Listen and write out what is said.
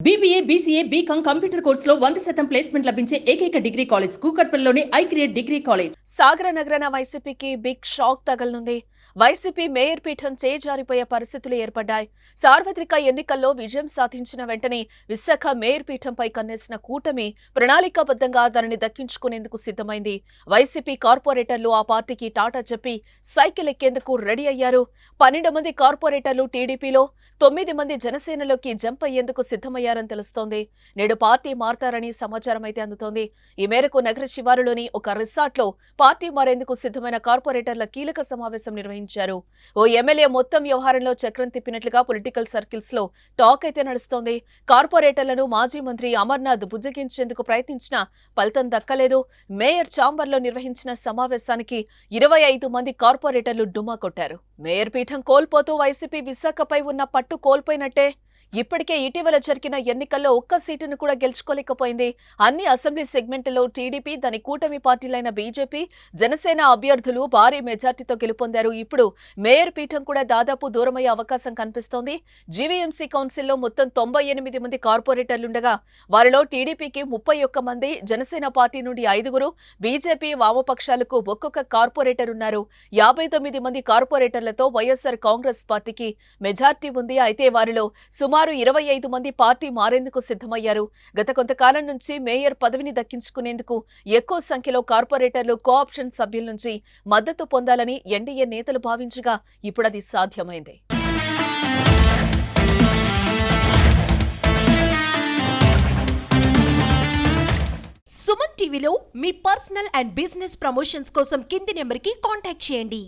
BBA, BCA, BCom computer కోర్సులో 100% placement లభించే ఏకైక డిగ్రీ కాలేజ్ కూకట్పల్లిలోని ఐక్రియేట్ డిగ్రీ కాలేజ్. సాగర నగరన వైసీపీకి బిగ్ షాక్ తగలనుంది. వైసీపీ మేయర్ పీఠం చేజారిపోయే పరిస్థితులు ఏర్పడ్డాయి. సార్వత్రిక ఎన్నికల్లో విజయం సాధించిన వెంటనే విశాఖ మేయర్ పీఠంపై కన్నేసిన కూటమి ప్రణాళికాబద్ధంగా దానిని దక్కించుకునేందుకు సిద్ధమైంది. వైసీపీ కార్పొరేటర్లు ఆ పార్టీకి టాటా చెప్పి సైకిల్ ఎక్కేందుకు రెడీ అయ్యారు. 12 మంది కార్పొరేటర్లు టీడీపీలో, 9 మంది జనసేనలోకి జంప్ అయ్యేందుకు సిద్ధమయ్యారని తెలుస్తోంది. నేడు పార్టీ మారతారని సమాచారం అయితే అందుతోంది. ఈ మేరకు నగర శివారులోని ఒక రిసార్ట్లో పార్టీ మారేందుకు సిద్ధమైన కార్పొరేటర్ల కీలక సమావేశం నిర్వహించారు. ఓ ఎమ్మెల్యే మొత్తం వ్యవహారంలో చక్రం తిప్పినట్లుగా పొలిటికల్ సర్కిల్స్ లో టాక్ అయితే నడుస్తోంది. కార్పొరేటర్లను మాజీ మంత్రి అమర్నాథ్ బుజ్జగించేందుకు ప్రయత్నించినా ఫలితం దక్కలేదు. మేయర్ ఛాంబర్లో నిర్వహించిన సమావేశానికి 25 మంది కార్పొరేటర్లు డుమ్మా కొట్టారు. మేయర్ పీఠం కోల్పోతూ వైసీపీ విశాఖపై ఉన్న పట్టు కోల్పోయినట్టే. ఇప్పటికే ఇటీవల జరిగిన ఎన్నికల్లో ఒక్క సీటును కూడా గెలుచుకోలేకపోయింది. అన్ని అసెంబ్లీ సెగ్మెంట్లలో టీడీపీ, దాని కూటమి పార్టీలైన బీజేపీ, జనసేన అభ్యర్థులు భారీ మెజార్టీతో గెలుపొందారు. ఇప్పుడు మేయర్ పీఠం కూడా దాదాపు దూరమయ్యే అవకాశం కనిపిస్తోంది. జీవీఎంసీ కౌన్సిల్లో మొత్తం 98 మంది కార్పొరేటర్లుండగా వారిలో టీడీపీకి 31 మంది, జనసేన పార్టీ నుండి 5గురు, బీజేపీ, వామపక్షాలకు ఒక్కొక్క కార్పొరేటర్ ఉన్నారు. 59 మంది కార్పొరేటర్లతో వైఎస్ఆర్ కాంగ్రెస్ పార్టీకి మెజార్టీ ఉంది. అయితే వారిలో సుమారు 25 మంది పార్టీ మారేందుకు సిద్ధమయ్యారు. గత కొంతకాలం నుంచి మేయర్ పదవిని దక్కించుకునేందుకు ఎక్కువ సంఖ్యలో కార్పొరేటర్లు కోఆప్షన్ సభ్యుల నుంచి మద్దతు పొందాలని ఎన్డీఏ నేతలు భావించగా ఇప్పుడు అది సాధ్యమైంది. సుమన్ టీవీలో మీ పర్సనల్ అండ్ బిజినెస్ ప్రమోషన్స్ కోసం కింది నెంబర్కి కాంటాక్ట్ చేయండి.